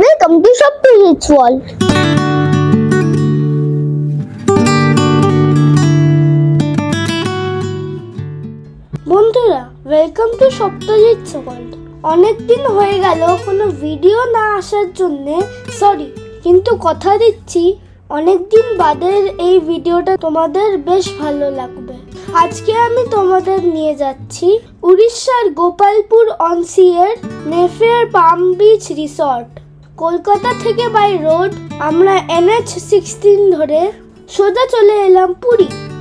Welcome to Shoptajeet's World. বন্ধুরা, welcome to সপ্তাজিৎস world. অনেকদিন হয়ে গেল কোনো ভিডিও না আসার জন্য সরি, কিন্তু কথা দিচ্ছি অনেকদিন বাদের এই ভিডিওটা তোমাদের বেশ ভালো লাগবে। আজকে আমি তোমাদের নিয়ে যাচ্ছি উড়িষ্যার গোপালপুর অনসিয়ের Mayfair palm beach resort. Kolkata থেকে বাই রোড আমরা NH-16 ধরে সোজা চলে এলাম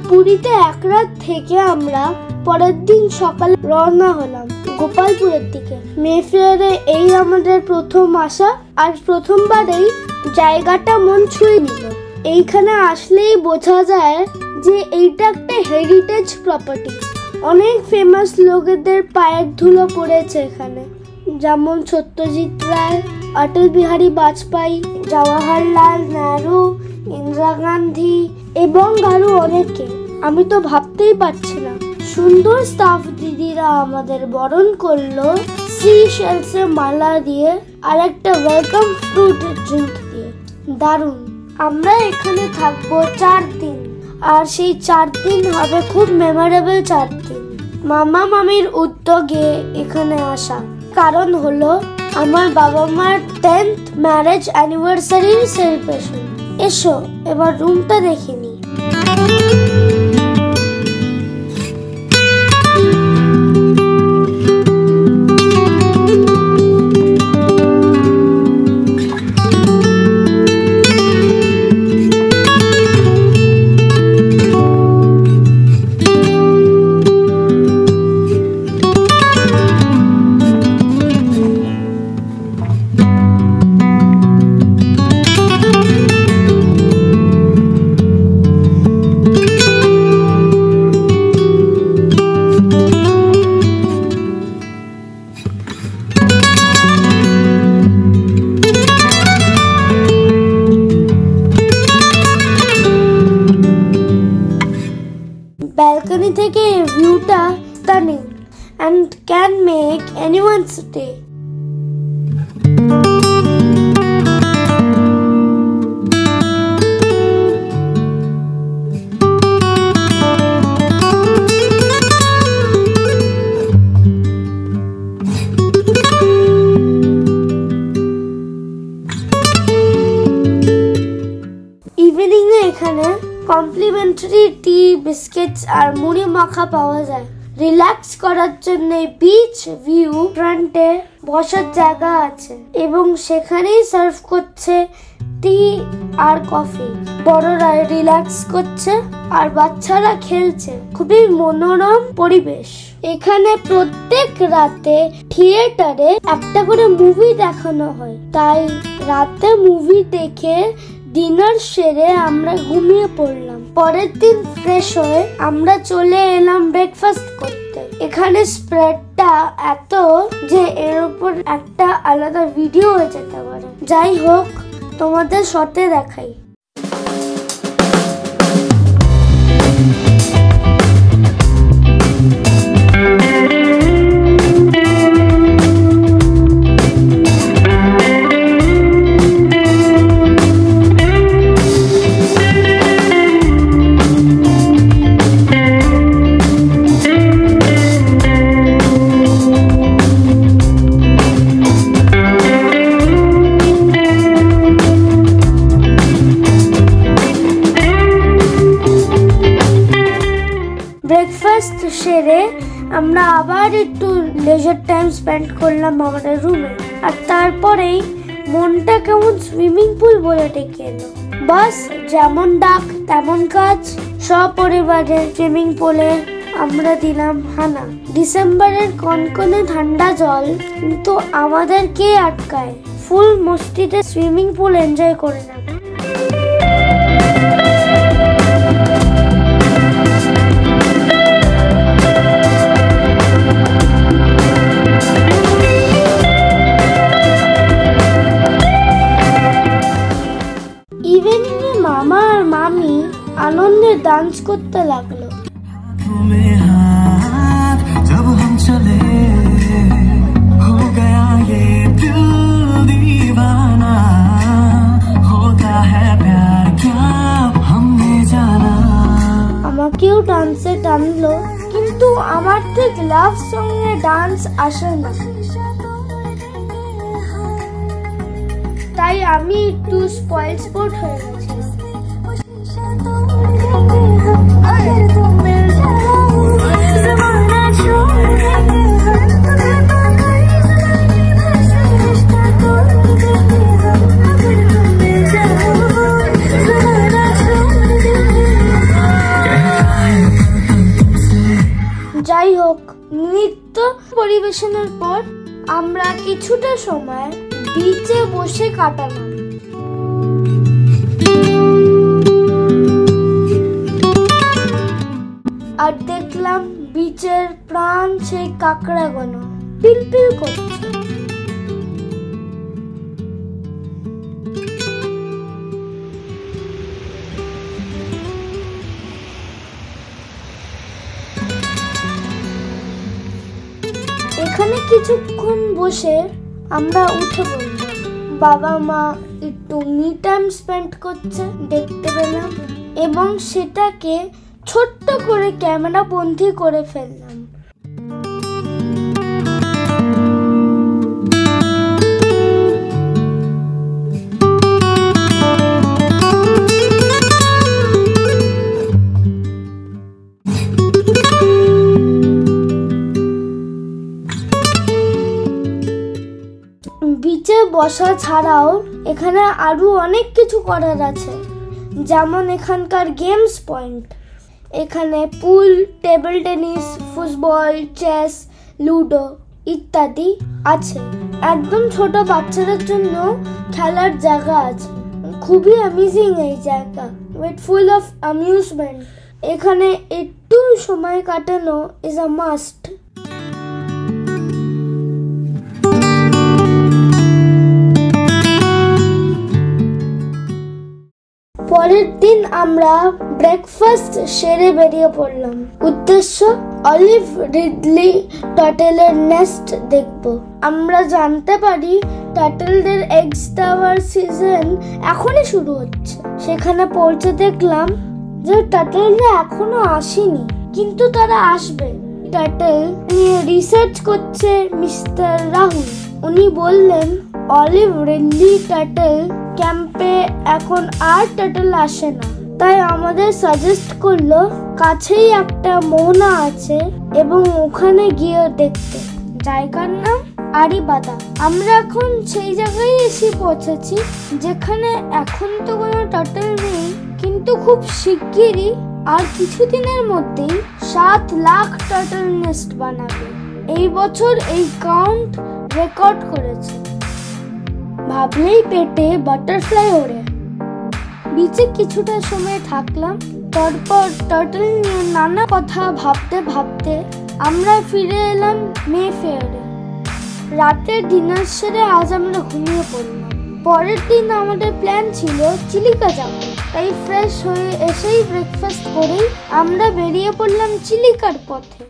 পুরীতে এক রাত থেকে আমরা পরের দিন সকালে রওনা হলাম গোপালপুরের দিকে। মেফেয়ারে এই আমাদের প্রথম আসা, আর প্রথমবারেই জায়গাটা মন ছুঁয়ে নিল। এইখানে আসলেই বোঝা যায় যে এইটা একটা হেরিটেজ প্রপার্টি। অনেক ফেমাস লোকেদের পায়ের ধুলো পড়েছে এখানে, যেমন সত্যজিৎ রায়, অটল বিহারী বাজপেয়ী, জওহরলাল নেহরু, ইন্দিরা গান্ধী এবং আরো অনেকে। আমি তো ভাবতেই পারছি না। সুন্দর স্টাফ দিদিরা আমাদের বরণ করলো সি শেলসের মালা দিয়ে আর একটা ওয়েলকাম ফ্রুট ড্রিঙ্ক দিয়ে। দারুণ। আমরা এখানে থাকবো 4 দিন, আর সেই 4 দিন হবে খুব মেমোরেবল 4 দিন। মামা মামির উদ্যোগে এখানে আসা কারণ হলো আমার বাবা মার 10th ম্যারেজ অ্যানিভার্সারি সেলিব্রেশন। এসো এবার রুমটা দেখে নি। Balcony থেকে ভিউটা stunning and can make anyone's day. Evening এ এখানে কমপ্লিমেন্টারি টি, বিস্কিটস আর মুড়ি মাখা পাওয়া যায়। রিল্যাক্স করার জন্য বিচ ভিউ ফ্রন্টে বসার জায়গা আছে এবং সেখানেই সার্ভ করছে টি আর কফি। বড়রা রিল্যাক্স করছে আর বাচ্চারা খেলছে। খুবই মনোরম পরিবেশ। এখানে প্রত্যেক রাতে থিয়েটারে একটা করে মুভি দেখানো হয়, তাই রাতে মুভি দেখে ডিনার সেরে আমরা ঘুমিয়ে পড়লাম। পরের দিন ফ্রেশ হয়ে আমরা চলে এলাম ব্রেকফাস্ট করতে। এখানে স্প্রেডটা এত যে এর উপর একটা আলাদা ভিডিও হয়ে যেতে পারে। যাই হোক, তোমাদের শর্টে দেখাই। ব্রেকফাস্ট সেরে আমরা আবার একটু লেজার টাইম স্পেন্ড করলাম আমাদের রুমে, আর তারপরেই মনটা কেমন সুইমিং পুল বলে ডেকে এলো। বাস যেমন ডাক তেমন কাজ। সপরিবারে সুইমিং পুলে আমরা দিলাম হানা। ডিসেম্বরের কনকনে ঠান্ডা জল, কিন্তু আমাদের কে আটকায়? ফুল মস্তিতে সুইমিং পুল এনজয় করে না। ইভিনিং এ মামা আর মামি আনন্দে ডান্স করতে লাগলো। जब हम चले हो गया ये दिल दीवाना। লাভ সঙ্গে ডান্স আসে না, তাই আমি একটু স্পয়েল স্পোর্ট হয়ে গেছি। যাই হোক, নৃত্য পরিবেশনের পর আমরা কিছুটা সময় বিচে বসে কাটালাম। আর দেখলাম বিচের প্রাণ সেই কাঁকড়াগুলো পিলপিল করছে। এখানে কিছুক্ষণ বসে আমরা উঠে পড়লাম। বাবা মা একটু মি টাইম স্পেন্ড করছে দেখতে পেলাম, এবং সেটাকে ছোট্ট করে ক্যামেরা বন্দি করে ফেললাম। বিচে বসা ছাড়াও এখানে আরো অনেক কিছু করার আছে, যেমন এখানকার গেমস পয়েন্ট। এখানে pool, table tennis, football, chess, ludo ইত্যাদি আছে। একদম ছোট বাচ্চাদের জন্য খেলার জায়গা আছে। খুবই অ্যামেজিং এই জায়গা, উইথ ফুল অফ অ্যামিউজমেন্ট। এখানে একটু সময় কাটানো ইজ আ মাস্ট। পরের দিন আমরা ব্রেকফাস্ট সেরে বেরিয়ে পড়লাম। উদ্দেশ্য অলিভ রিডলি টার্টলের নেস্ট দেখব। আমরা জানতে পারি টার্টলদের এগস দেওয়ার সিজন এখনই শুরু হচ্ছে। সেখানে পৌঁছে দেখলাম যে টার্টলরা এখনো আসেনি, কিন্তু তারা আসবে। টার্টল নিয়ে রিসার্চ করছে মিস্টার রাহুল। উনি বললেন অলিভ রিডলি টার্টল ক্যাম্পে এখন আর টার্টল আসে না, তাই আমাদের সাজেস্ট করলো কাছেই একটা মোহনা আছে এবং ওখানে গিয়ে দেখতে। জায়গার নাম আরিবাদা। আমরা এখন সেই জায়গায় এসে পৌঁছেছি যেখানে এখন তো কোনো টার্টল নেই, কিন্তু খুব শিগগিরই আর কিছুদিনের মধ্যেই 7 লাখ টার্টল নেস্ট বানাবে। এই বছর এই কাউন্ট রেকর্ড করেছে। ভাবলেই পেটে বাটারফ্লাই ওড়ে। বিচে কিছুটা সময় থাকলাম, তারপর টার্টল নিয়ে নানা কথা ভাবতে ভাবতে আমরা ফিরে এলাম মে ফেয়ারে। রাতের ডিনার সেরে আজ আমরা ঘুমিয়ে পড়লাম। পরের দিন আমাদের প্ল্যান ছিল চিলিকা যাব, তাই ফ্রেশ হয়ে এসেই ব্রেকফাস্ট করেই আমরা বেরিয়ে পড়লাম চিলিকার পথে।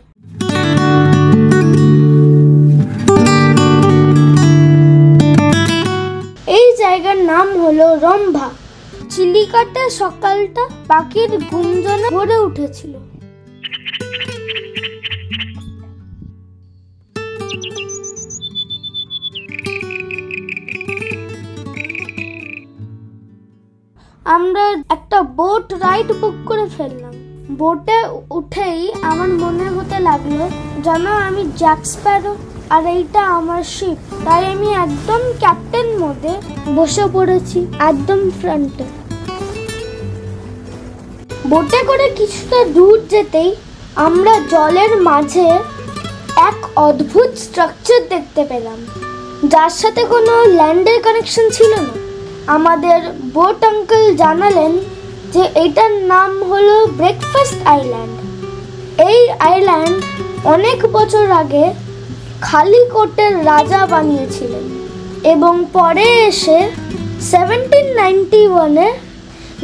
এই জায়গার নাম হলো রম্ভা। চিলিকাতে সকালটা পাখির গুঞ্জনে ভরে উঠেছিল। আমরা একটা বোট রাইড বুক করে ফেললাম। বোটে উঠেই আমার মনে হতে লাগলো যেন আমি জ্যাক স্প্যারো আর এইটা আমার শিপ। তাই আমি একদম ক্যাপ্টেন মোডে বসে পড়েছি, একদম ফ্রন্টে। বোটে করে কিছুটা দূর যেতেই আমরা জলের মাঝে এক অদ্ভুত স্ট্রাকচার দেখতে পেলাম, যার সাথে কোনো ল্যান্ডের কানেকশন ছিল না। আমাদের বোট আঙ্কেল জানালেন যে এটার নাম হলো ব্রেকফাস্ট আইল্যান্ড। এই আইল্যান্ড অনেক বছর আগে খালিকোটের রাজা বানিয়েছিলেন এবং পরে এসে 1791-এ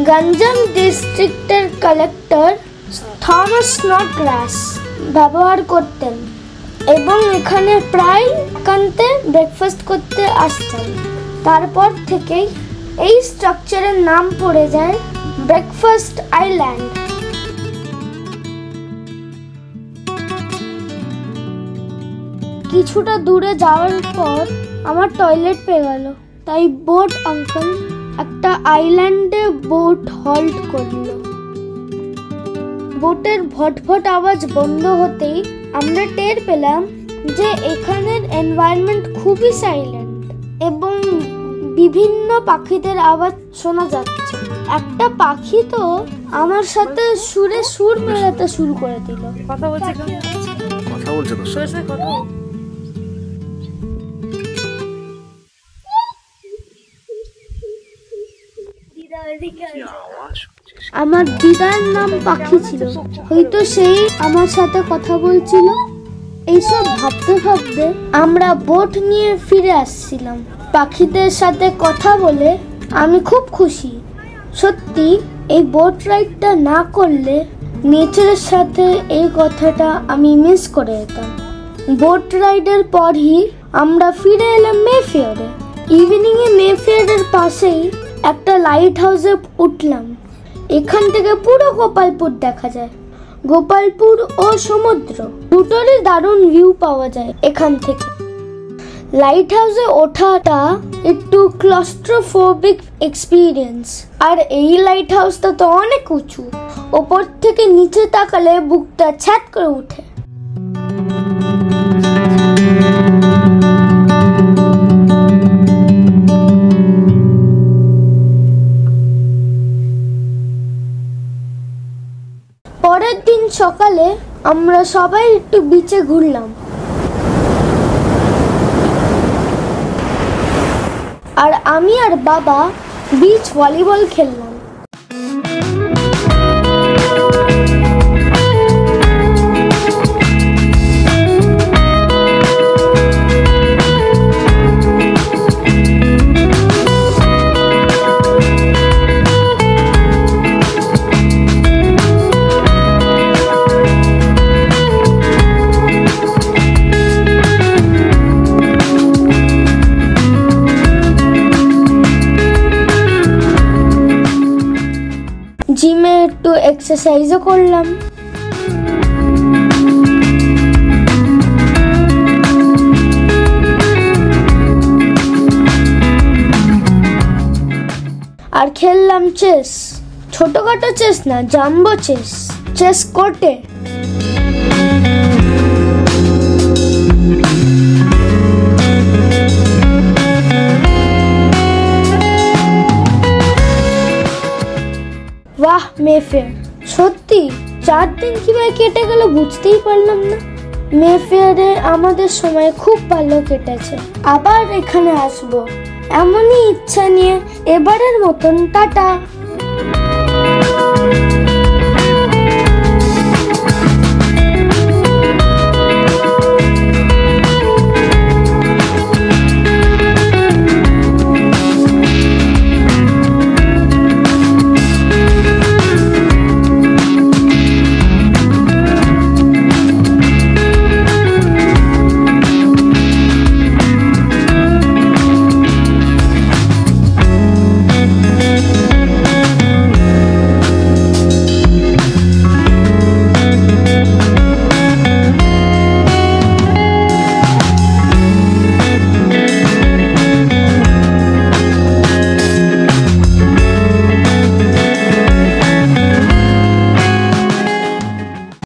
গঞ্জাম ডিস্ট্রিক্টের কালেক্টর থমাস স্নডগ্রাস ব্যবহার করতেন এবং এখানে প্রায় একান্তে ব্রেকফাস্ট করতে আসতেন। তারপর থেকেই এই স্ট্রাকচারের নাম পড়ে যায় ব্রেকফাস্ট আইল্যান্ড। কিছুটা দূরে যাওয়ার পর আমার টয়লেট পেয়ে গেল, তাই বোট আঙ্কেল একটা আইল্যান্ডে বোট হল্ট করলো। বোটের ভটভট আওয়াজ বন্ধ হতেই আমরা টের পেলাম যে এখানের এনভায়রনমেন্ট খুবই সাইলেন্ট এবং বিভিন্ন পাখিদের আওয়াজ শোনা যাচ্ছে। একটা পাখি তো আমার সাথে সুরে সুর মেলাতে শুরু করে দিল। কথা বলছে তোর সাথে কথা। আমার দিদার নাম পাখি ছিল, হয়তো সেই আমার সাথে কথা বলছিল। এইসব ভাবতে ভাবতে আমরা বোট নিয়ে ফিরে আসছিলাম। পাখিদের সাথে কথা বলে আমি খুব খুশি। সত্যি এই বোট রাইডটা না করলে নেচারের সাথে এই কথাটা আমি মিস করে যেতাম। বোট রাইডের পরই আমরা ফিরে এলাম মেফেয়ারে। ইভিনিং এ মেফেয়ারের পাশেই একটা লাইট হাউসে উঠলাম। এখান থেকে পুরো গোপালপুর দেখা যায়। গোপালপুর ও সমুদ্র দুটোরই দারুণ ভিউ পাওয়া যায় এখান থেকে। লাইট হাউসে ওঠাটা একটু ক্লস্ট্রোফোবিক এক্সপিরিয়েন্স, আর এই লাইট হাউসটা তো অনেক উঁচু, ওপর থেকে নিচে তাকালে বুকটা ছ্যাট করে উঠে। পরের দিন সকালে আমরা সবাই একটু বিচে ঘুরলাম, আর আমি আর বাবা বিচ ভলিবল খেললাম। জিমে একটু এক্সারসাইজও করলাম। আর খেললাম চেস, ছোটখাটো চেস না, জাম্বো চেস, চেস কোর্টে। বাহ মেফেয়ার, সত্যি 4 দিন কিভাবে কেটে গেল বুঝতেই পারলাম না। মেফেয়ারে আমাদের সময় খুব ভালো কেটেছে, আবার এখানে আসবো এমনই ইচ্ছা নিয়ে। এবারের মতন টাটা।